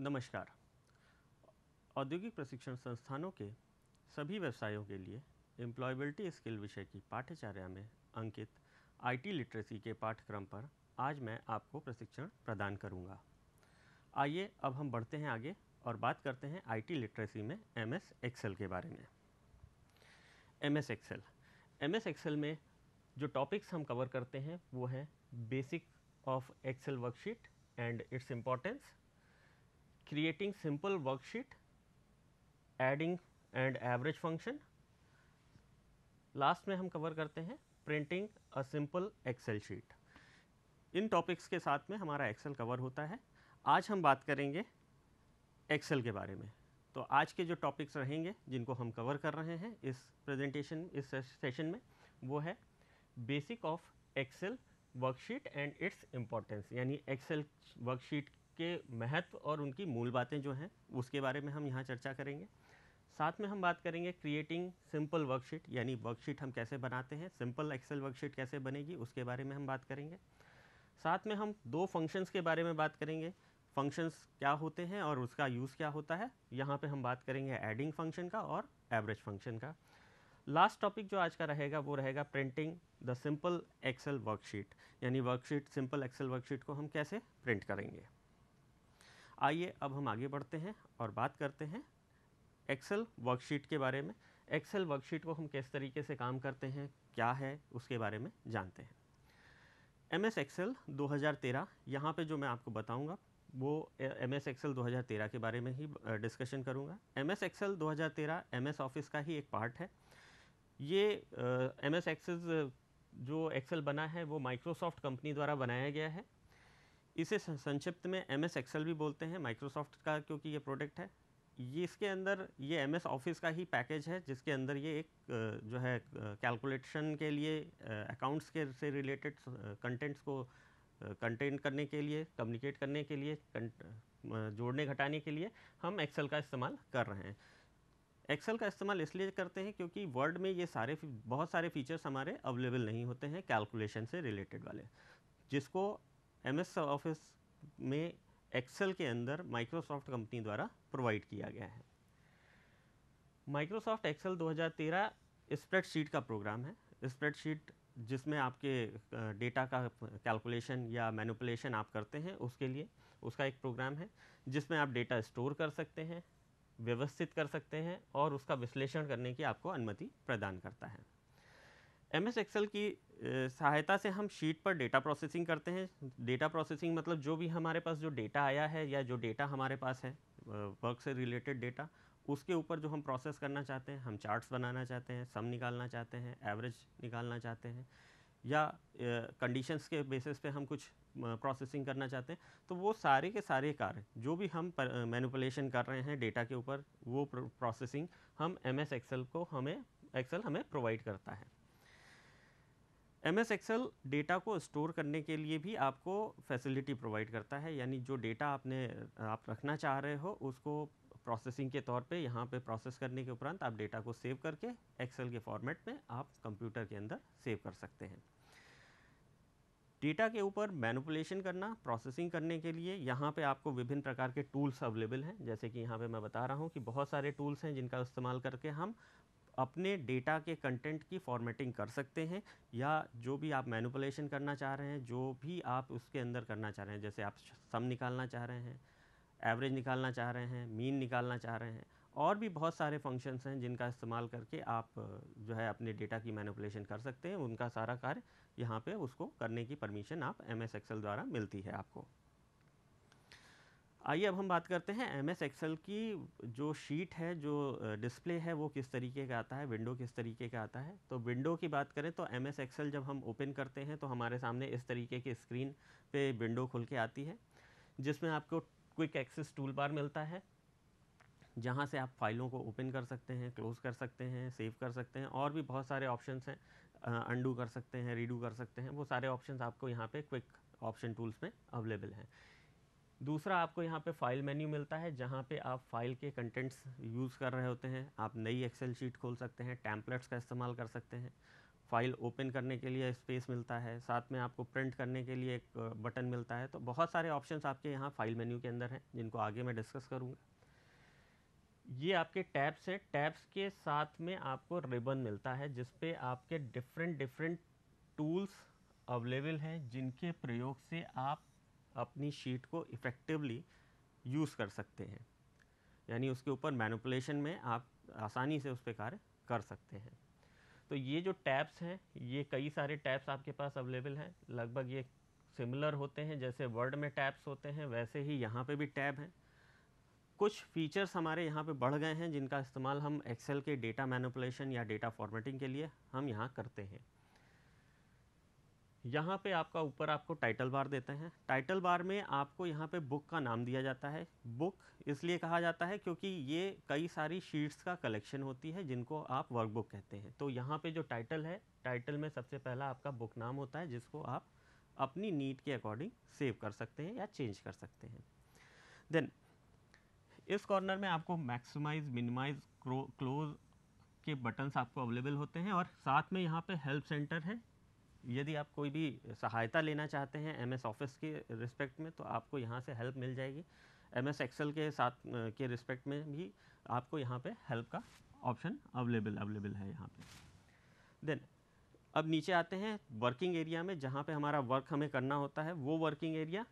नमस्कार। औद्योगिक प्रशिक्षण संस्थानों के सभी व्यवसायों के लिए एम्प्लॉयबिलिटी स्किल विषय की पाठ्यचर्या में अंकित आईटी लिटरेसी के पाठ्यक्रम पर आज मैं आपको प्रशिक्षण प्रदान करूंगा। आइए अब हम बढ़ते हैं आगे और बात करते हैं आईटी लिटरेसी में एमएस एक्सेल के बारे में। एमएस एक्सेल में जो टॉपिक्स हम कवर करते हैं वो है basic of Excel worksheet and its importance, creating simple worksheet, adding and average function, last में हम कवर करते हैं printing a simple Excel sheet. इन टॉपिक्स के साथ में हमारा एक्सेल कवर होता है। आज हम बात करेंगे एक्सेल के बारे में। तो आज के जो टॉपिक्स रहेंगे जिनको हम कवर कर रहे हैं इस सेशन में वो है basic of Excel worksheet and its importance, यानी एक्सेल वर्कशीट के महत्व और उनकी मूल बातें जो हैं उसके बारे में हम यहाँ चर्चा करेंगे। साथ में हम बात करेंगे क्रिएटिंग सिंपल वर्कशीट, यानी वर्कशीट हम कैसे बनाते हैं, सिंपल एक्सेल वर्कशीट कैसे बनेगी उसके बारे में हम बात करेंगे। साथ में हम दो फंक्शंस के बारे में बात करेंगे, फंक्शंस क्या होते हैं और उसका यूज़ क्या होता है। यहाँ पे हम बात करेंगे एडिंग फंक्शन का और एवरेज फंक्शन का। लास्ट टॉपिक जो आज का रहेगा वो रहेगा printing the simple Excel worksheet, यानी वर्कशीट सिंपल एक्सेल वर्कशीट को हम कैसे प्रिंट करेंगे। आइए अब हम आगे बढ़ते हैं और बात करते हैं एक्सेल वर्कशीट के बारे में। एक्सेल वर्कशीट को हम किस तरीके से काम करते हैं, क्या है, उसके बारे में जानते हैं। एमएस एक्सेल 2013, यहाँ पे जो मैं आपको बताऊंगा वो एमएस एक्सेल 2013 के बारे में ही डिस्कशन करूंगा। एमएस एक्सेल 2013 एमएस ऑफिस का ही एक पार्ट है। ये एमएस एक्सेल जो एक्सेल बना है वो माइक्रोसॉफ्ट कंपनी द्वारा बनाया गया है। इसे संक्षिप्त में एमएस एक्सेल भी बोलते हैं माइक्रोसॉफ्ट का, क्योंकि ये प्रोडक्ट है। ये इसके अंदर ये एमएस ऑफिस का ही पैकेज है जिसके अंदर ये एक जो है कैलकुलेशन के लिए अकाउंट्स के से रिलेटेड कंटेंट्स को कंटेंट करने के लिए, कम्युनिकेट करने के लिए, जोड़ने घटाने के लिए हम एक्सेल का इस्तेमाल कर रहे हैं। एक्सेल का इस्तेमाल इसलिए करते हैं क्योंकि वर्ड में ये बहुत सारे फीचर्स हमारे अवेलेबल नहीं होते हैं कैलकुलेशन से रिलेटेड वाले, जिसको एमएस ऑफिस में एक्सेल के अंदर माइक्रोसॉफ्ट कंपनी द्वारा प्रोवाइड किया गया है। माइक्रोसॉफ्ट एक्सेल 2013 स्प्रेडशीट का प्रोग्राम है। स्प्रेडशीट जिसमें आपके डेटा का कैलकुलेशन या मैनिपुलेशन आप करते हैं उसके लिए उसका एक प्रोग्राम है जिसमें आप डेटा स्टोर कर सकते हैं, व्यवस्थित कर सकते हैं और उसका विश्लेषण करने की आपको अनुमति प्रदान करता है। एमएस एक्सेल की सहायता से हम शीट पर डेटा प्रोसेसिंग करते हैं। डेटा प्रोसेसिंग मतलब जो भी हमारे पास जो डेटा आया है या जो डेटा हमारे पास है वर्क से रिलेटेड डेटा, उसके ऊपर जो हम प्रोसेस करना चाहते हैं, हम चार्ट्स बनाना चाहते हैं, सम निकालना चाहते हैं, एवरेज निकालना चाहते हैं या कंडीशंस के बेसिस पे हम कुछ प्रोसेसिंग करना चाहते हैं, तो वो सारे के सारे कार्य जो भी हम मैनिपुलेशन कर रहे हैं डेटा के ऊपर, वो प्रोसेसिंग हम एमएस एक्सेल हमें प्रोवाइड करता है। एमएस एक्सेल डेटा को स्टोर करने के लिए भी आपको फैसिलिटी प्रोवाइड करता है, यानी जो डेटा आप रखना चाह रहे हो उसको प्रोसेसिंग के तौर पे यहाँ पे प्रोसेस करने के उपरांत आप डेटा को सेव करके एक्सेल के फॉर्मेट में आप कंप्यूटर के अंदर सेव कर सकते हैं। डेटा के ऊपर मैनिपुलेशन करना, प्रोसेसिंग करने के लिए यहाँ पे आपको विभिन्न प्रकार के टूल्स अवेलेबल हैं। जैसे कि यहाँ पे मैं बता रहा हूँ कि बहुत सारे टूल्स हैं जिनका इस्तेमाल करके हम अपने डेटा के कंटेंट की फॉर्मेटिंग कर सकते हैं, या जो भी आप मैनिपुलेशन करना चाह रहे हैं, जो भी आप उसके अंदर करना चाह रहे हैं, जैसे आप सम निकालना चाह रहे हैं, एवरेज निकालना चाह रहे हैं, मीन निकालना चाह रहे हैं, और भी बहुत सारे फंक्शंस हैं जिनका इस्तेमाल करके आप जो है अपने डेटा की मैनिपुलेशन कर सकते हैं। उनका सारा कार्य यहाँ पे उसको करने की परमिशन आप एमएस एक्सेल द्वारा मिलती है आपको। आइए अब हम बात करते हैं एमएस एक्सेल की जो शीट है, जो डिस्प्ले है वो किस तरीके का आता है, विंडो किस तरीके का आता है। तो विंडो की बात करें तो एमएस एक्सेल जब हम ओपन करते हैं तो हमारे सामने इस तरीके की स्क्रीन पे विंडो खुल के आती है, जिसमें आपको क्विक एक्सेस टूल बार मिलता है, जहाँ से आप फाइलों को ओपन कर सकते हैं, क्लोज़ कर सकते हैं, सेव कर सकते हैं, और भी बहुत सारे ऑप्शंस हैं। अंडू कर सकते हैं, रीडू कर सकते हैं, वो सारे ऑप्शंस आपको यहाँ पे क्विक ऑप्शन टूल्स में अवेलेबल हैं। दूसरा आपको यहाँ पे फाइल मेन्यू मिलता है, जहाँ पे आप फाइल के कंटेंट्स यूज़ कर रहे होते हैं, आप नई एक्सेल शीट खोल सकते हैं, टेम्पलेट्स का इस्तेमाल कर सकते हैं। फाइल ओपन करने के लिए स्पेस मिलता है, साथ में आपको प्रिंट करने के लिए एक बटन मिलता है। तो बहुत सारे ऑप्शंस आपके यहाँ फाइल मेन्यू के अंदर हैं, जिनको आगे मैं डिस्कस करूँगा। ये आपके टैब्स हैं, टैब्स के साथ में आपको रिबन मिलता है जिस पे आपके डिफरेंट टूल्स अवेलेबल हैं, जिनके प्रयोग से आप अपनी शीट को इफ़ेक्टिवली यूज़ कर सकते हैं। यानी उसके ऊपर मैनिपुलेशन में आप आसानी से उस पर कार्य कर सकते हैं। तो ये जो टैब्स हैं, ये कई सारे टैब्स आपके पास अवेलेबल हैं। लगभग ये सिमिलर होते हैं, जैसे वर्ड में टैब्स होते हैं वैसे ही यहाँ पे भी टैब हैं। कुछ फीचर्स हमारे यहाँ पे बढ़ गए हैं, जिनका इस्तेमाल हम एक्सेल के डेटा मैनिपुलेशन या डेटा फॉर्मेटिंग के लिए हम यहाँ करते हैं। यहाँ पे आपका ऊपर आपको टाइटल बार देते हैं। टाइटल बार में आपको यहाँ पे बुक का नाम दिया जाता है। बुक इसलिए कहा जाता है क्योंकि ये कई सारी शीट्स का कलेक्शन होती है, जिनको आप वर्कबुक कहते हैं। तो यहाँ पे जो टाइटल है, टाइटल में सबसे पहला आपका बुक नाम होता है, जिसको आप अपनी नीड के अकॉर्डिंग सेव कर सकते हैं या चेंज कर सकते हैं। देन इस कॉर्नर में आपको मैक्सिमाइज, मिनिमाइज, क्लोज के बटन्स आपको अवेलेबल होते हैं, और साथ में यहाँ पे हेल्प सेंटर है। यदि आप कोई भी सहायता लेना चाहते हैं एमएस ऑफिस के रिस्पेक्ट में, तो आपको यहाँ से हेल्प मिल जाएगी। एमएस एक्सेल के साथ के रिस्पेक्ट में भी आपको यहाँ पे हेल्प का ऑप्शन अवेलेबल है यहाँ पे। देन अब नीचे आते हैं वर्किंग एरिया में, जहाँ पे हमारा वर्क हमें करना होता है। वो वर्किंग एरिया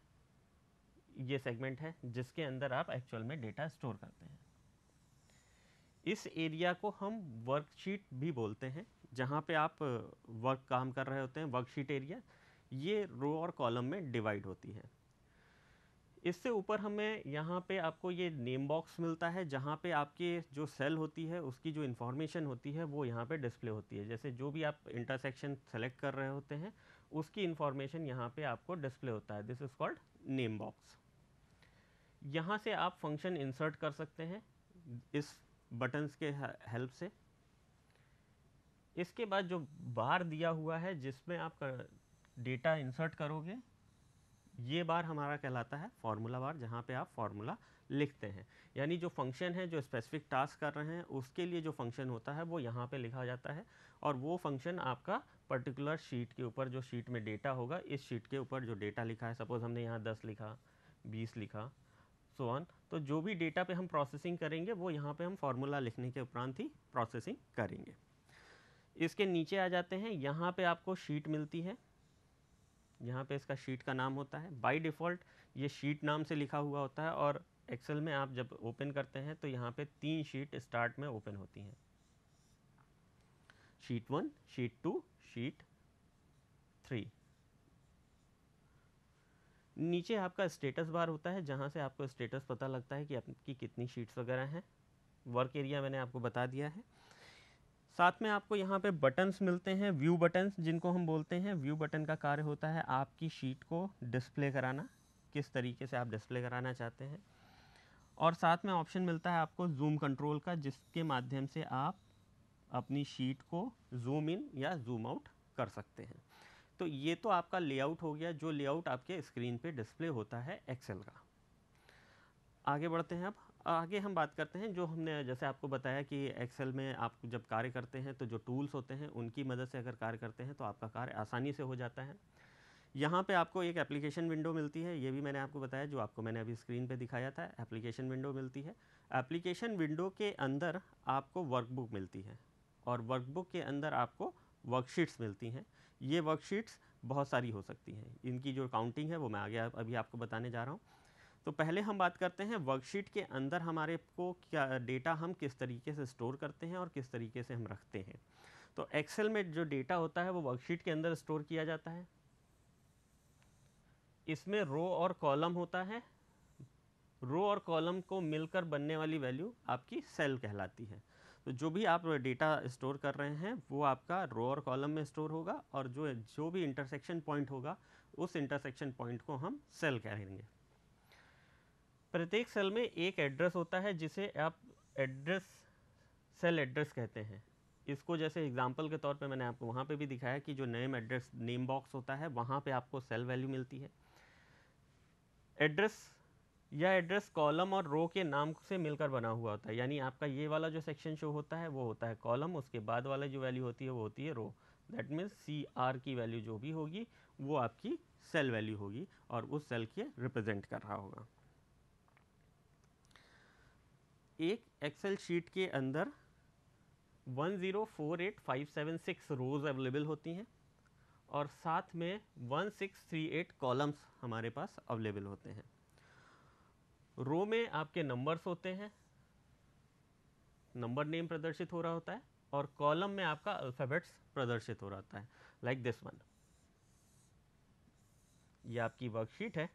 ये सेगमेंट है जिसके अंदर आप एक्चुअल में डेटा स्टोर करते हैं। इस एरिया को हम वर्कशीट भी बोलते हैं, जहाँ पे आप वर्क काम कर रहे होते हैं। वर्कशीट एरिया ये रो और कॉलम में डिवाइड होती है। इससे ऊपर हमें यहाँ पे आपको ये नेम बॉक्स मिलता है, जहाँ पे आपके जो सेल होती है उसकी जो इन्फॉर्मेशन होती है वो यहाँ पे डिस्प्ले होती है। जैसे जो भी आप इंटरसेक्शन सेलेक्ट कर रहे होते हैं उसकी इन्फॉर्मेशन यहाँ पे आपको डिस्प्ले होता है। This is called name box. यहाँ से आप फंक्शन इंसर्ट कर सकते हैं इस बटन्स के हेल्प से। इसके बाद जो बार दिया हुआ है जिसमें आप डेटा इंसर्ट करोगे, ये बार हमारा कहलाता है फॉर्मूला बार, जहाँ पे आप फॉर्मूला लिखते हैं। यानी जो फंक्शन है, जो स्पेसिफिक टास्क कर रहे हैं, उसके लिए जो फंक्शन होता है वो यहाँ पे लिखा जाता है, और वो फंक्शन आपका पर्टिकुलर शीट के ऊपर, जो शीट में डेटा होगा, इस शीट के ऊपर जो डेटा लिखा है, सपोज हमने यहाँ 10 लिखा, 20 लिखा, सो ऑन, तो जो भी डेटा पे हम प्रोसेसिंग करेंगे वो यहाँ पे हम फार्मूला लिखने के उपरांत ही प्रोसेसिंग करेंगे। इसके नीचे आ जाते हैं, यहाँ पे आपको शीट मिलती है। यहाँ पे इसका शीट का नाम होता है। बाय डिफ़ॉल्ट ये शीट नाम से लिखा हुआ होता है, और एक्सेल में आप जब ओपन करते हैं तो यहाँ पे 3 शीट स्टार्ट में ओपन होती हैं। Sheet 1, sheet 2, sheet 3। नीचे आपका स्टेटस बार होता है, जहाँ से आपको स्टेटस पता लगता है कि आपकी कितनी शीट्स वगैरह हैं। वर्क एरिया मैंने आपको बता दिया है। साथ में आपको यहाँ पे बटन्स मिलते हैं, व्यू बटन्स जिनको हम बोलते हैं। व्यू बटन का कार्य होता है आपकी शीट को डिस्प्ले कराना, किस तरीके से आप डिस्प्ले कराना चाहते हैं। और साथ में ऑप्शन मिलता है आपको जूम कंट्रोल का, जिसके माध्यम से आप अपनी शीट को जूम इन या जूम आउट कर सकते हैं। तो ये तो आपका लेआउट हो गया, जो लेआउट आपके स्क्रीन पे डिस्प्ले होता है एक्सेल का। आगे बढ़ते हैं। अब आगे हम बात करते हैं, जो हमने जैसे आपको बताया कि एक्सेल में आप जब कार्य करते हैं तो जो टूल्स होते हैं उनकी मदद से अगर कार्य करते हैं तो आपका कार्य आसानी से हो जाता है। यहाँ पे आपको एक एप्लीकेशन विंडो मिलती है, ये भी मैंने आपको बताया, जो आपको मैंने अभी स्क्रीन पे दिखाया था। एप्लीकेशन विंडो मिलती है। एप्लीकेशन विंडो के अंदर आपको वर्कबुक मिलती है, और वर्कबुक के अंदर आपको वर्कशीट्स मिलती हैं। ये वर्कशीट्स बहुत सारी हो सकती हैं, इनकी जो काउंटिंग है वो मैं आगे अभी आपको बताने जा रहा हूँ। तो पहले हम बात करते हैं वर्कशीट के अंदर हमारे को क्या डेटा हम किस तरीके से स्टोर करते हैं और किस तरीके से हम रखते हैं। तो एक्सेल में जो डेटा होता है वो वर्कशीट के अंदर स्टोर किया जाता है। इसमें रो और कॉलम होता है। रो और कॉलम को मिलकर बनने वाली वैल्यू आपकी सेल कहलाती है। तो जो भी आप डेटा स्टोर कर रहे हैं वो आपका रो और कॉलम में स्टोर होगा, और जो भी इंटरसेक्शन पॉइंट होगा उस इंटरसेक्शन पॉइंट को हम सेल कहेंगे। प्रत्येक सेल में एक एड्रेस होता है, जिसे आप एड्रेस, सेल एड्रेस कहते हैं। इसको जैसे एग्जांपल के तौर पे मैंने आपको वहाँ पे भी दिखाया कि जो नेम एड्रेस, नेम बॉक्स होता है, वहाँ पे आपको सेल वैल्यू मिलती है। एड्रेस या एड्रेस कॉलम और रो के नाम से मिलकर बना हुआ होता है। यानी आपका ये वाला जो सेक्शन शो होता है वो होता है कॉलम, उसके बाद वाला जो वैल्यू होती है वो होती है रो। दैट मीन्स CR की वैल्यू जो भी होगी वो आपकी सेल वैल्यू होगी और उस सेल के रिप्रेजेंट कर रहा होगा। एक एक्सेल शीट के अंदर 1048576 रोज अवेलेबल होती हैं और साथ में 1638 कॉलम्स हमारे पास अवेलेबल होते हैं। रो में आपके नंबर्स होते हैं, नंबर नेम प्रदर्शित हो रहा होता है, और कॉलम में आपका अल्फ़ाबेट्स प्रदर्शित हो रहा होता है, लाइक दिस वन। ये आपकी वर्कशीट है,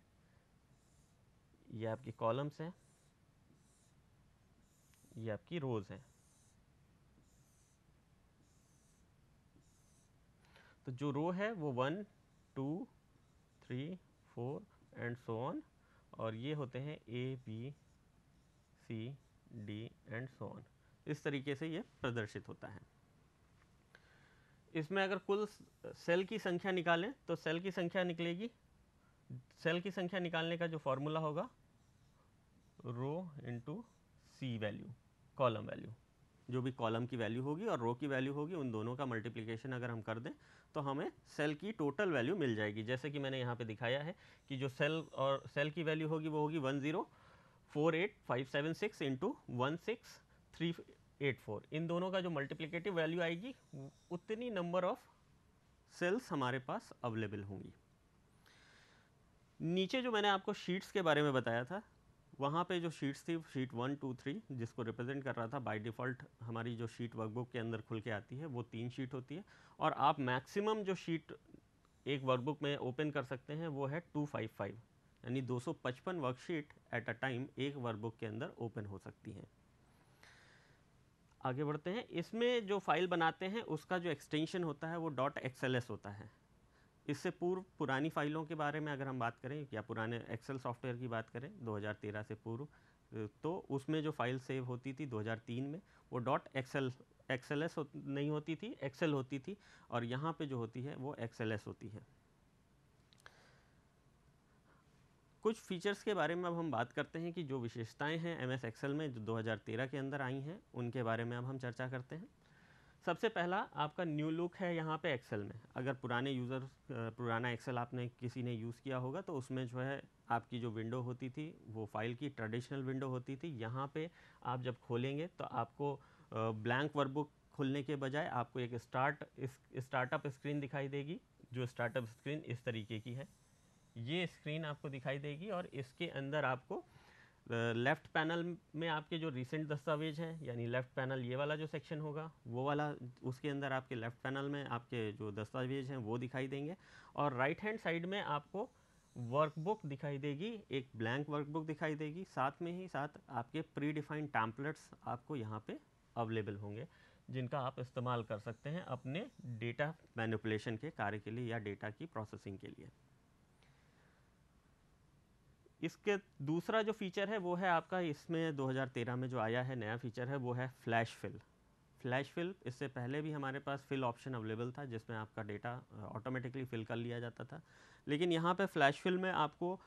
ये आपकी कॉलम्स हैं, ये आपकी रोज हैं। तो जो रो है वो 1 2 3 4 एंड सो ऑन, और ये होते हैं ABCD एंड सो ऑन। इस तरीके से ये प्रदर्शित होता है। इसमें अगर कुल सेल की संख्या निकालें तो सेल की संख्या निकलेगी, सेल की संख्या निकालने का जो फॉर्मूला होगा रो इंटू सी वैल्यू, कॉलम वैल्यू। जो भी कॉलम की वैल्यू होगी और रो की वैल्यू होगी, उन दोनों का मल्टीप्लिकेशन अगर हम कर दें तो हमें सेल की टोटल वैल्यू मिल जाएगी। जैसे कि मैंने यहाँ पे दिखाया है कि जो सेल की वैल्यू होगी वो होगी 1048576 इंटू 16384। इन दोनों का जो मल्टीप्लिकेटिव वैल्यू आएगी उतनी नंबर ऑफ सेल्स हमारे पास अवेलेबल होंगी। नीचे जो मैंने आपको शीट्स के बारे में बताया था, वहाँ पे जो शीट्स थी, शीट 1 2 3 जिसको रिप्रेजेंट कर रहा था, बाय डिफ़ॉल्ट हमारी जो शीट वर्कबुक के अंदर खुल के आती है वो 3 शीट होती है, और आप मैक्सिमम जो शीट एक वर्कबुक में ओपन कर सकते हैं वो है 255, यानी 255 वर्कशीट एट अ टाइम एक वर्कबुक के अंदर ओपन हो सकती हैं। आगे बढ़ते हैं। इसमें जो फाइल बनाते हैं उसका जो एक्सटेंशन होता है वो .xls होता है। इससे पुरानी फाइलों के बारे में अगर हम बात करें या पुराने एक्सेल सॉफ्टवेयर की बात करें 2013 से पूर्व, तो उसमें जो फाइल सेव होती थी 2003 में वो .xls नहीं होती थी, एक्सेल होती थी, और यहाँ पे जो होती है वो XLS होती है। कुछ फीचर्स के बारे में अब हम बात करते हैं कि जो विशेषताएं हैं MS एक्सेल में जो 2013 के अंदर आई हैं उनके बारे में अब हम चर्चा करते हैं। सबसे पहला आपका न्यू लुक है यहाँ पे एक्सेल में। अगर पुराने यूज़र पुराना एक्सेल आपने किसी ने यूज़ किया होगा तो उसमें जो है आपकी जो विंडो होती थी वो फाइल की ट्रेडिशनल विंडो होती थी। यहाँ पे आप जब खोलेंगे तो आपको ब्लैंक वर्कबुक खुलने के बजाय आपको एक स्टार्टअप स्क्रीन दिखाई देगी। जो स्टार्टअप स्क्रीन इस तरीके की है, ये स्क्रीन आपको दिखाई देगी, और इसके अंदर आपको लेफ़्ट पैनल में आपके जो रिसेंट दस्तावेज हैं, यानी लेफ़्ट पैनल ये वाला जो सेक्शन होगा वो वाला, उसके अंदर आपके लेफ़्ट पैनल में आपके जो दस्तावेज हैं वो दिखाई देंगे, और राइट हैंड साइड में आपको वर्कबुक दिखाई देगी, एक ब्लैंक वर्कबुक दिखाई देगी। साथ में ही साथ आपके प्री डिफाइंड टैम्पलेट्स आपको यहाँ पे अवेलेबल होंगे, जिनका आप इस्तेमाल कर सकते हैं अपने डेटा मैनिपुलेशन के कार्य के लिए या डेटा की प्रोसेसिंग के लिए। इसके दूसरा जो फीचर है वो है आपका, इसमें 2013 में जो आया है नया फीचर है वो है फ्लैश फिल। फ्लैश फिल, इससे पहले भी हमारे पास फिल ऑप्शन अवेलेबल था जिसमें आपका डेटा ऑटोमेटिकली फिल कर लिया जाता था, लेकिन यहाँ पे फ्लैश फिल में आपको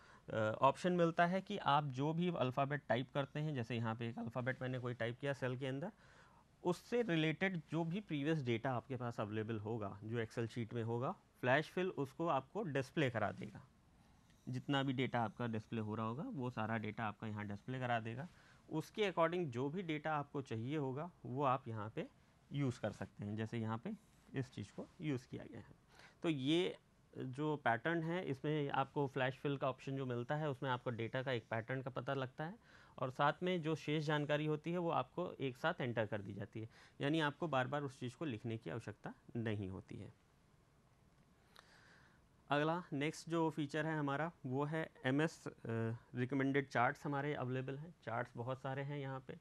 ऑप्शन मिलता है कि आप जो भी अल्फ़ाबेट टाइप करते हैं, जैसे यहाँ पे एक अल्फ़ाबेट मैंने कोई टाइप किया सेल के अंदर, उससे रिलेटेड जो भी प्रीवियस डेटा आपके पास अवेलेबल होगा जो एक्सेल शीट में होगा, फ्लैश फिल उसको आपको डिस्प्ले करा देगा। जितना भी डेटा आपका डिस्प्ले हो रहा होगा वो सारा डेटा आपका यहाँ डिस्प्ले करा देगा। उसके अकॉर्डिंग जो भी डेटा आपको चाहिए होगा वो आप यहाँ पे यूज़ कर सकते हैं। जैसे यहाँ पे इस चीज़ को यूज़ किया गया है। तो ये जो पैटर्न है इसमें आपको फ्लैश फिल का ऑप्शन जो मिलता है उसमें आपको डेटा का एक पैटर्न का पता लगता है, और साथ में जो शेष जानकारी होती है वो आपको एक साथ एंटर कर दी जाती है, यानी आपको बार बार उस चीज़ को लिखने की आवश्यकता नहीं होती है। अगला नेक्स्ट जो फीचर है हमारा वो है MS रिकमेंडेड चार्ट्स हमारे अवेलेबल हैं। चार्ट्स बहुत सारे हैं यहाँ पे।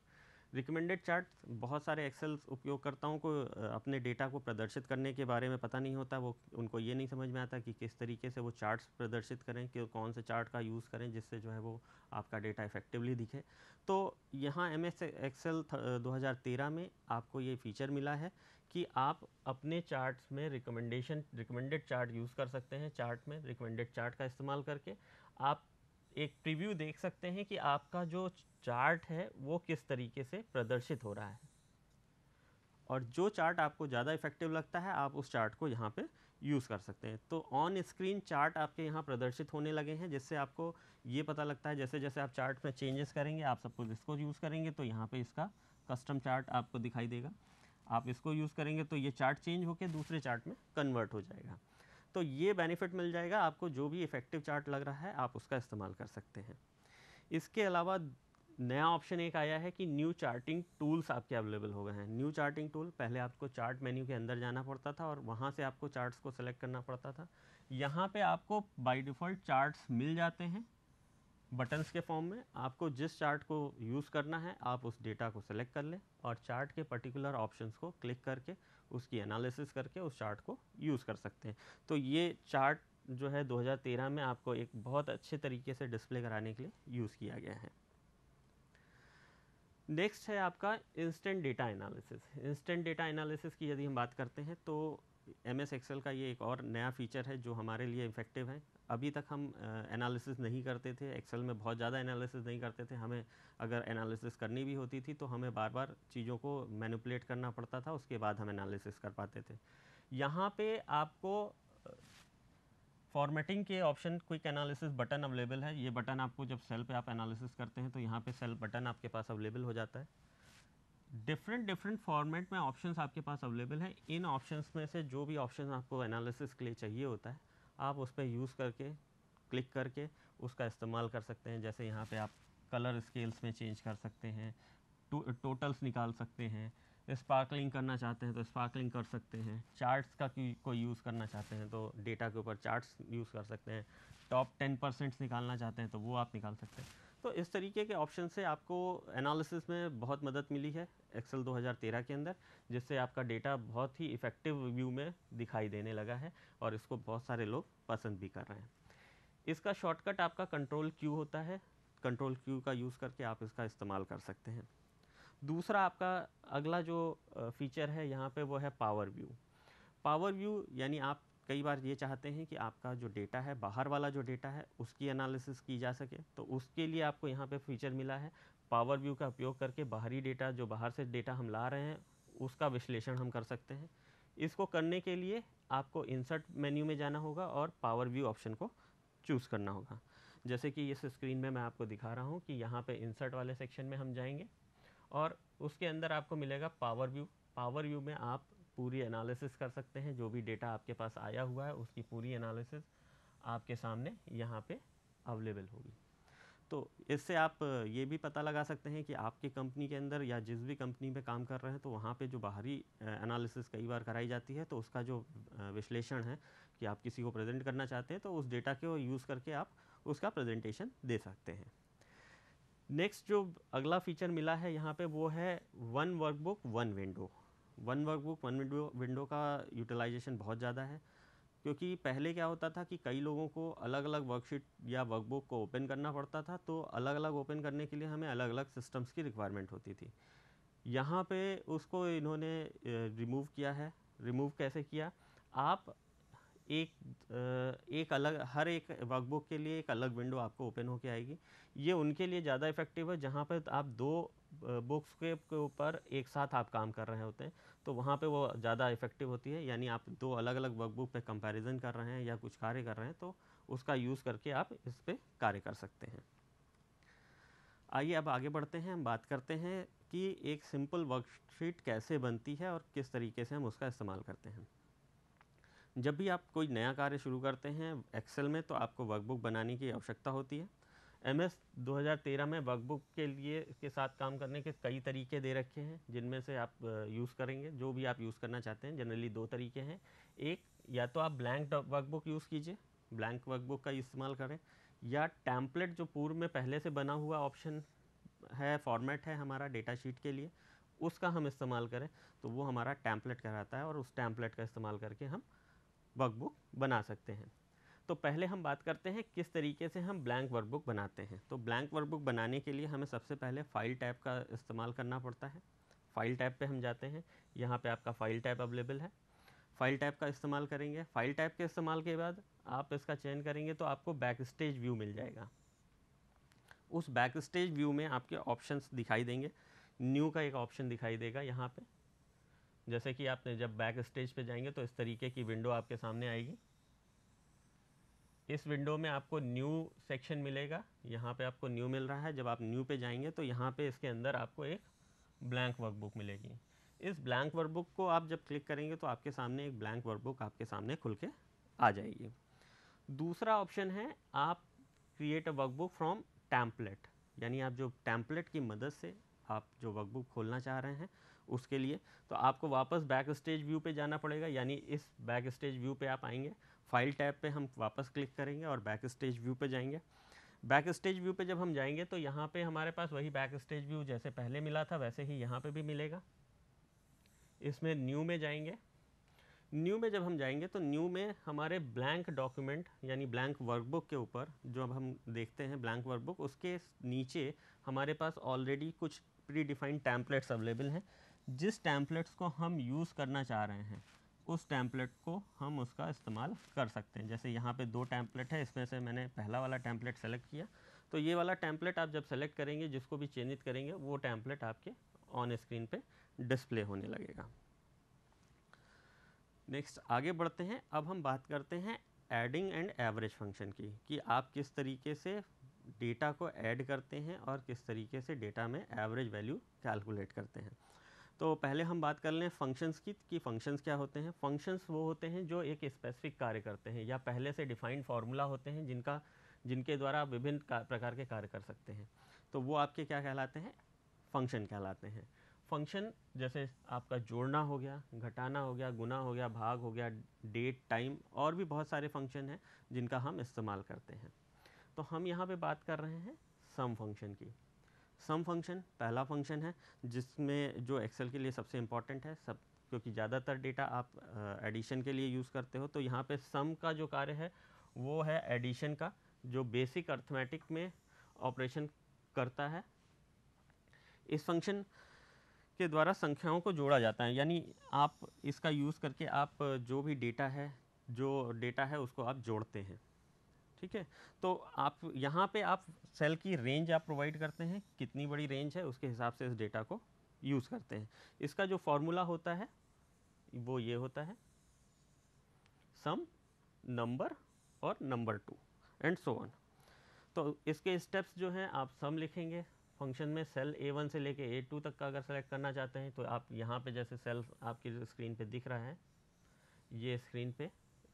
रिकमेंडेड चार्ट्स, बहुत सारे एक्सेल उपयोगकर्ताओं को अपने डेटा को प्रदर्शित करने के बारे में पता नहीं होता, वो उनको ये नहीं समझ में आता कि किस तरीके से वो चार्ट्स प्रदर्शित करें, कि कौन से चार्ट का यूज़ करें जिससे जो है वो आपका डेटा इफेक्टिवली दिखे। तो यहाँ MS एक्सेल 2013 में आपको ये फीचर मिला है कि आप अपने चार्ट्स में रिकमेंडेड चार्ट यूज़ कर सकते हैं। चार्ट में रिकमेंडेड चार्ट का इस्तेमाल करके आप एक प्रीव्यू देख सकते हैं कि आपका जो चार्ट है वो किस तरीके से प्रदर्शित हो रहा है, और जो चार्ट आपको ज़्यादा इफेक्टिव लगता है आप उस चार्ट को यहाँ पे यूज़ कर सकते हैं। तो ऑन स्क्रीन चार्ट आपके यहाँ प्रदर्शित होने लगे हैं, जिससे आपको ये पता लगता है जैसे जैसे आप चार्ट में चेंजेस करेंगे, आप सपोज इसको यूज़ करेंगे तो यहाँ पे इसका कस्टम चार्ट आपको दिखाई देगा, आप इसको यूज़ करेंगे तो ये चार्ट चेंज होकर दूसरे चार्ट में कन्वर्ट हो जाएगा। तो ये बेनिफिट मिल जाएगा आपको, जो भी इफेक्टिव चार्ट लग रहा है आप उसका इस्तेमाल कर सकते हैं। इसके अलावा नया ऑप्शन एक आया है कि न्यू चार्टिंग टूल्स आपके अवेलेबल हो गए हैं। न्यू चार्टिंग टूल, पहले आपको चार्ट मेन्यू के अंदर जाना पड़ता था और वहाँ से आपको चार्ट्स को सेलेक्ट करना पड़ता था। यहाँ पे आपको बाय डिफ़ॉल्ट चार्ट्स मिल जाते हैं बटन्स के फॉर्म में। आपको जिस चार्ट को यूज़ करना है आप उस डेटा को सेलेक्ट कर लें और चार्ट के पर्टिकुलर ऑप्शंस को क्लिक करके उसकी एनालिसिस करके उस चार्ट को यूज़ कर सकते हैं। तो ये चार्ट जो है 2013 में आपको एक बहुत अच्छे तरीके से डिस्प्ले कराने के लिए यूज़ किया गया है। नेक्स्ट है आपका instant data analysis. Instant data analysis की यदि हम बात करते हैं तो MS एक्सेल का ये एक और नया फीचर है जो हमारे लिए इफ़ेक्टिव है। अभी तक हम एनालिसिस नहीं करते थे, एक्सेल में बहुत ज़्यादा एनालिसिस नहीं करते थे। हमें अगर एनालिसिस करनी भी होती थी तो हमें बार बार चीज़ों को मैनिपुलेट करना पड़ता था, उसके बाद हम एनालिसिस कर पाते थे। यहाँ पे आपको फॉर्मेटिंग के option quick analysis button available है। ये बटन आपको जब सेल पे आप एनालिसिस करते हैं तो यहाँ पे सेल बटन आपके पास अवेलेबल हो जाता है। डिफरेंट फॉर्मेट में ऑप्शंस आपके पास अवेलेबल हैं। इन ऑप्शंस में से जो भी ऑप्शन आपको एनालिसिस के लिए चाहिए होता है आप उस पर यूज़ करके क्लिक करके उसका इस्तेमाल कर सकते हैं। जैसे यहाँ पे आप कलर स्केल्स में चेंज कर सकते हैं, टोटल्स निकाल सकते हैं, स्पार्कलिंग करना चाहते हैं तो स्पार्कलिंग कर सकते हैं, चार्ट्स का कोई यूज़ करना चाहते हैं तो डेटा के ऊपर चार्ट्स यूज़ कर सकते हैं, टॉप 10% निकालना चाहते हैं तो वो आप निकाल सकते हैं। तो इस तरीके के ऑप्शन से आपको एनालिसिस में बहुत मदद मिली है एक्सेल 2013 के अंदर, जिससे आपका डेटा बहुत ही इफ़ेक्टिव व्यू में दिखाई देने लगा है और इसको बहुत सारे लोग पसंद भी कर रहे हैं। इसका शॉर्टकट आपका कंट्रोल क्यू होता है, कंट्रोल क्यू का यूज़ करके आप इसका इस्तेमाल कर सकते हैं। दूसरा आपका अगला जो फीचर है यहाँ पे वो है पावर व्यू। पावर व्यू यानी आप कई बार ये चाहते हैं कि आपका जो डेटा है, बाहर वाला जो डेटा है उसकी एनालिसिस की जा सके, तो उसके लिए आपको यहाँ पे फीचर मिला है पावर व्यू का उपयोग करके बाहरी डेटा, जो बाहर से डेटा हम ला रहे हैं उसका विश्लेषण हम कर सकते हैं। इसको करने के लिए आपको इंसर्ट मेन्यू में जाना होगा और पावर व्यू ऑप्शन को चूज़ करना होगा। जैसे कि इस स्क्रीन में मैं आपको दिखा रहा हूँ कि यहाँ पे इंसर्ट वाले सेक्शन में हम जाएंगे और उसके अंदर आपको मिलेगा पावर व्यू। पावर व्यू में आप पूरी एनालिसिस कर सकते हैं, जो भी डेटा आपके पास आया हुआ है उसकी पूरी एनालिसिस आपके सामने यहाँ पे अवेलेबल होगी। तो इससे आप ये भी पता लगा सकते हैं कि आपकी कंपनी के अंदर या जिस भी कंपनी में काम कर रहे हैं तो वहाँ पे जो बाहरी एनालिसिस कई बार कराई जाती है तो उसका जो विश्लेषण है कि आप किसी को प्रेजेंट करना चाहते हैं तो उस डेटा को यूज़ करके आप उसका प्रेजेंटेशन दे सकते हैं। नेक्स्ट जो अगला फीचर मिला है यहाँ पे वो है one workbook one window. One workbook one window का यूटिलाइजेशन बहुत ज़्यादा है, क्योंकि पहले क्या होता था कि कई लोगों को अलग अलग वर्कशीट या वर्कबुक को ओपन करना पड़ता था, तो अलग अलग ओपन करने के लिए हमें अलग अलग सिस्टम्स की रिक्वायरमेंट होती थी। यहाँ पे उसको इन्होंने रिमूव किया है। रिमूव कैसे किया, आप एक अलग, हर एक वर्कबुक के लिए एक अलग विंडो आपको ओपन होके आएगी। ये उनके लिए ज़्यादा इफेक्टिव है जहाँ पर आप दो बुक्स के ऊपर एक साथ आप काम कर रहे होते हैं, तो वहाँ पे वो ज़्यादा इफेक्टिव होती है। यानी आप दो अलग अलग वर्कबुक पे कंपैरिजन कर रहे हैं या कुछ कार्य कर रहे हैं तो उसका यूज़ करके आप इस पर कार्य कर सकते हैं। आइए अब आगे बढ़ते हैं, हम बात करते हैं कि एक सिंपल वर्कशीट कैसे बनती है और किस तरीके से हम उसका इस्तेमाल करते हैं। जब भी आप कोई नया कार्य शुरू करते हैं एक्सेल में तो आपको वर्कबुक बनाने की आवश्यकता होती है। MS 2013 में वर्कबुक के लिए के साथ काम करने के कई तरीके दे रखे हैं, जिनमें से आप यूज़ करेंगे, जो भी आप यूज़ करना चाहते हैं। जनरली दो तरीके हैं, एक या तो आप ब्लैंक वर्कबुक यूज़ कीजिए, ब्लैंक वर्कबुक का इस्तेमाल करें, या टैम्पलेट जो पूर्व में पहले से बना हुआ ऑप्शन है, फॉर्मेट है हमारा डेटा शीट के लिए, उसका हम इस्तेमाल करें तो वो हमारा टैम्पलेट कहलाता है और उस टैम्पलेट का इस्तेमाल करके हम वर्कबुक बना सकते हैं। तो पहले हम बात करते हैं किस तरीके से हम ब्लैंक वर्कबुक बनाते हैं। तो ब्लैंक वर्कबुक बनाने के लिए हमें सबसे पहले फाइल टैब का इस्तेमाल करना पड़ता है। फाइल टैब पे हम जाते हैं, यहाँ पे आपका फाइल टैब अवेलेबल है, फाइल टैब का इस्तेमाल करेंगे। फाइल टैब के इस्तेमाल के बाद आप इसका चयन करेंगे तो आपको बैक स्टेज व्यू मिल जाएगा। उस बैक स्टेज व्यू में आपके ऑप्शंस दिखाई देंगे। न्यू का एक ऑप्शन दिखाई देगा यहाँ पे, जैसे कि आपने जब बैक स्टेज पे जाएंगे तो इस तरीके की विंडो आपके सामने आएगी। इस विंडो में आपको न्यू सेक्शन मिलेगा, यहाँ पे आपको न्यू मिल रहा है। जब आप न्यू पे जाएंगे तो यहाँ पे इसके अंदर आपको एक ब्लैंक वर्कबुक मिलेगी। इस ब्लैंक वर्कबुक को आप जब क्लिक करेंगे तो आपके सामने एक ब्लैंक वर्कबुक आपके सामने खुल के आ जाएगी। दूसरा ऑप्शन है आप create a workbook from template, यानी आप जो टेम्पलेट की मदद से आप जो वर्कबुक खोलना चाह रहे हैं उसके लिए तो आपको वापस बैक स्टेज व्यू पे जाना पड़ेगा। यानी इस बैक स्टेज व्यू पे आप आएंगे, फाइल टैब पे हम वापस क्लिक करेंगे और बैक स्टेज व्यू पे जाएंगे। बैक स्टेज व्यू पे जब हम जाएंगे तो यहाँ पे हमारे पास वही बैक स्टेज व्यू जैसे पहले मिला था वैसे ही यहाँ पे भी मिलेगा। इसमें न्यू में जाएंगे। न्यू में जब हम जाएंगे तो न्यू में हमारे ब्लैंक डॉक्यूमेंट यानी ब्लैंक वर्कबुक के ऊपर जो अब हम देखते हैं ब्लैंक वर्कबुक, उसके नीचे हमारे पास ऑलरेडी कुछ प्री डिफाइंड टैम्पलेट्स अवेलेबल हैं। जिस टैम्पलेट्स को हम यूज़ करना चाह रहे हैं उस टैम्पलेट को हम उसका इस्तेमाल कर सकते हैं। जैसे यहाँ पे 2 टैम्पलेट है, इसमें से मैंने पहला वाला टैम्पलेट सेलेक्ट किया, तो ये वाला टैम्पलेट आप जब सेलेक्ट करेंगे जिसको भी चयनित करेंगे वो टैम्पलेट आपके ऑन स्क्रीन पे डिस्प्ले होने लगेगा। नेक्स्ट आगे बढ़ते हैं। अब हम बात करते हैं एडिंग एंड एवरेज फंक्शन की, कि आप किस तरीके से डेटा को ऐड करते हैं और किस तरीके से डेटा में एवरेज वैल्यू कैलकुलेट करते हैं। तो पहले हम बात कर लें फंक्शंस की कि फंक्शंस क्या होते हैं। फंक्शंस वो होते हैं जो एक स्पेसिफिक कार्य करते हैं या पहले से डिफाइंड फार्मूला होते हैं जिनके द्वारा आप विभिन्न प्रकार के कार्य कर सकते हैं। तो वो आपके क्या कहलाते हैं, फंक्शन कहलाते हैं। फंक्शन जैसे आपका जोड़ना हो गया, घटाना हो गया, गुना हो गया, भाग हो गया, डेट, टाइम और भी बहुत सारे फंक्शन हैं जिनका हम इस्तेमाल करते हैं। तो हम यहाँ पे बात कर रहे हैं सम फंक्शन की। सम फंक्शन पहला फंक्शन है जिसमें जो एक्सेल के लिए सबसे इम्पॉर्टेंट है, क्योंकि ज़्यादातर डेटा आप एडिशन के लिए यूज़ करते हो। तो यहाँ पे सम का जो कार्य है वो है एडिशन का, जो बेसिक अर्थमेटिक में ऑपरेशन करता है। इस फंक्शन के द्वारा संख्याओं को जोड़ा जाता है, यानी आप इसका यूज़ करके आप जो भी डेटा है उसको आप जोड़ते हैं। ठीक है, तो आप यहाँ पे आप सेल की रेंज आप प्रोवाइड करते हैं, कितनी बड़ी रेंज है उसके हिसाब से इस डेटा को यूज़ करते हैं। इसका जो फॉर्मूला होता है वो ये होता है सम नंबर और नंबर 2 एंड सो ऑन। तो इसके स्टेप्स जो हैं आप सम लिखेंगे फंक्शन में, सेल A1 से लेके A2 तक का अगर सेलेक्ट करना चाहते हैं तो आप यहाँ पे जैसे सेल आपकी स्क्रीन पे दिख रहा है, ये स्क्रीन पे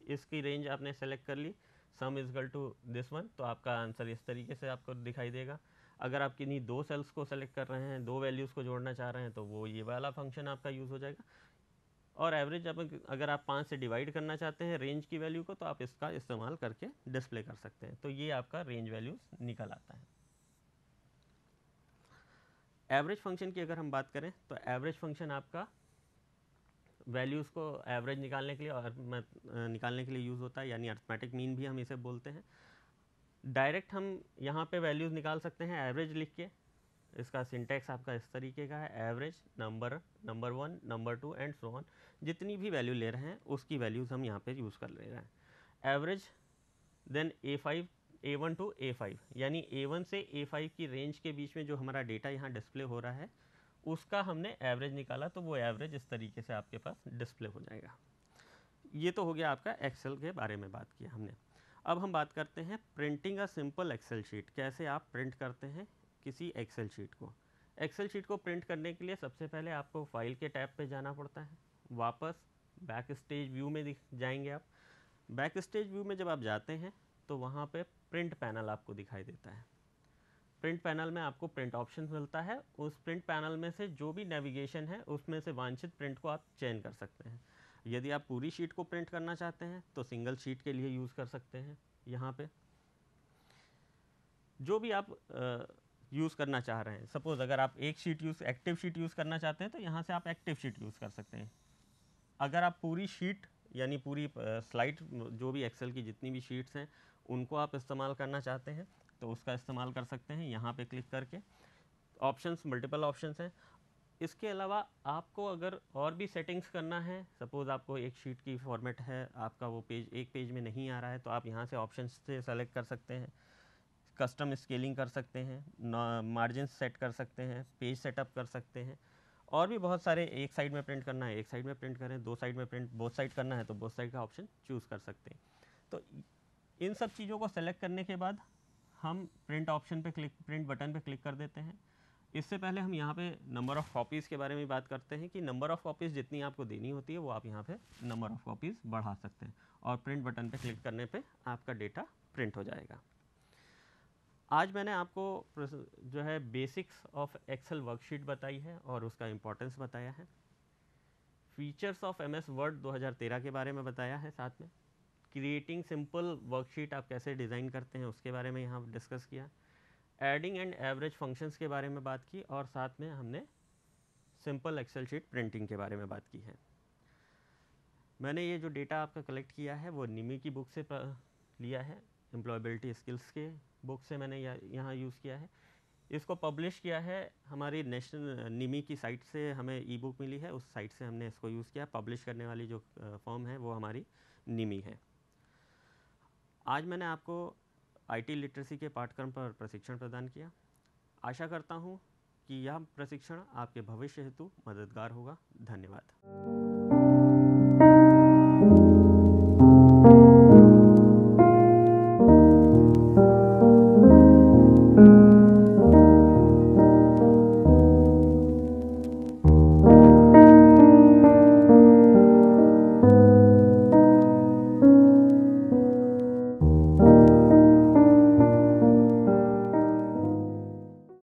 इसकी रेंज आपने सेलेक्ट कर ली, sum is equal to this one, तो आपका आंसर इस तरीके से आपको दिखाई देगा। अगर आप किन्हीं 2 सेल्स को सेलेक्ट कर रहे हैं, 2 वैल्यूज़ को जोड़ना चाह रहे हैं तो वो ये वाला फंक्शन आपका यूज़ हो जाएगा। और एवरेज अगर आप 5 से डिवाइड करना चाहते हैं रेंज की वैल्यू को तो आप इसका इस्तेमाल करके डिस्प्ले कर सकते हैं। तो ये आपका रेंज वैल्यूज़ निकल आता है। एवरेज फंक्शन की अगर हम बात करें तो एवरेज फंक्शन आपका वैल्यूज़ को एवरेज निकालने के लिए और निकालने के लिए यूज़ होता है, यानी अर्थमेटिक मीन भी हम इसे बोलते हैं। डायरेक्ट हम यहाँ पे वैल्यूज़ निकाल सकते हैं एवरेज लिख के। इसका सिंटैक्स आपका इस तरीके का है, average number 1 number 2 and so on, जितनी भी वैल्यू ले रहे हैं उसकी वैल्यूज़ हम यहाँ पे यूज़ कर ले रहे हैं। Average then A1 to A5, यानी A1 से A5 की रेंज के बीच में जो हमारा डेटा यहाँ डिस्प्ले हो रहा है उसका हमने एवरेज निकाला, तो वो एवरेज इस तरीके से आपके पास डिस्प्ले हो जाएगा। ये तो हो गया आपका एक्सेल के बारे में बात किया हमने। अब हम बात करते हैं printing a simple Excel sheet, कैसे आप प्रिंट करते हैं किसी एक्सेल शीट को। एक्सेल शीट को प्रिंट करने के लिए सबसे पहले आपको फाइल के टैब पे जाना पड़ता है, वापस बैक स्टेज व्यू में जाएंगे आप। बैक स्टेज व्यू में जब आप जाते हैं तो वहाँ पे प्रिंट पैनल आपको दिखाई देता है। प्रिंट पैनल में आपको प्रिंट ऑप्शन मिलता है, उस प्रिंट पैनल में से जो भी नेविगेशन है उसमें से वांछित प्रिंट को आप चयन कर सकते हैं। यदि आप पूरी शीट को प्रिंट करना चाहते हैं तो सिंगल शीट के लिए यूज़ कर सकते हैं। यहाँ पे जो भी आप यूज़ करना चाह रहे हैं, सपोज़ अगर आप एक शीट एक्टिव शीट यूज़ करना चाहते हैं तो यहाँ से आप एक्टिव शीट यूज़ कर सकते हैं। अगर आप पूरी शीट यानी पूरी स्लाइड जो भी एक्सेल की जितनी भी शीट्स हैं उनको आप इस्तेमाल करना चाहते हैं तो उसका इस्तेमाल कर सकते हैं यहाँ पे क्लिक करके। ऑप्शंस मल्टीपल ऑप्शंस हैं। इसके अलावा आपको अगर और भी सेटिंग्स करना है, सपोज़ आपको एक शीट की फॉर्मेट है, आपका वो पेज एक पेज में नहीं आ रहा है, तो आप यहाँ से ऑप्शंस से सेलेक्ट कर सकते हैं, कस्टम स्केलिंग कर सकते हैं, मार्जिन सेट कर सकते हैं, पेज सेटअप कर सकते हैं और भी बहुत सारे, एक साइड में प्रिंट करना है एक साइड में प्रिंट करें, दो साइड में प्रिंट बोथ साइड करना है तो बोथ साइड का ऑप्शन चूज़ कर सकते हैं। तो इन सब चीज़ों को सेलेक्ट करने के बाद हम प्रिंट ऑप्शन पे क्लिक, प्रिंट बटन पे क्लिक कर देते हैं। इससे पहले हम यहाँ पे नंबर ऑफ़ कॉपीज़ के बारे में बात करते हैं कि नंबर ऑफ़ कॉपीज़ जितनी आपको देनी होती है वो आप यहाँ पे नंबर ऑफ़ कॉपीज़ बढ़ा सकते हैं, और प्रिंट बटन पे क्लिक करने पे आपका डेटा प्रिंट हो जाएगा। आज मैंने आपको जो है बेसिक्स ऑफ एक्सेल वर्कशीट बताई है और उसका इम्पोर्टेंस बताया है। फीचर्स ऑफ MS वर्ड 2013 के बारे में बताया है, साथ में क्रिएटिंग सिंपल वर्कशीट आप कैसे डिज़ाइन करते हैं उसके बारे में यहाँ डिस्कस किया। एडिंग एंड एवरेज फंक्शंस के बारे में बात की, और साथ में हमने सिंपल एक्सेल शीट प्रिंटिंग के बारे में बात की है। मैंने ये जो डेटा आपका कलेक्ट किया है वो निमी की बुक से लिया है, एम्प्लॉयबिलिटी स्किल्स के बुक से मैंने यहाँ यूज़ किया है। इसको पब्लिश किया है हमारी नेशनल निमी की साइट से, हमें ई बुक मिली है, उस साइट से हमने इसको यूज़ किया। पब्लिश करने वाली जो फॉर्म है वो हमारी निमी है। आज मैंने आपको IT लिटरेसी के पाठ्यक्रम पर प्रशिक्षण प्रदान किया। आशा करता हूँ कि यह प्रशिक्षण आपके भविष्य हेतु मददगार होगा। धन्यवाद।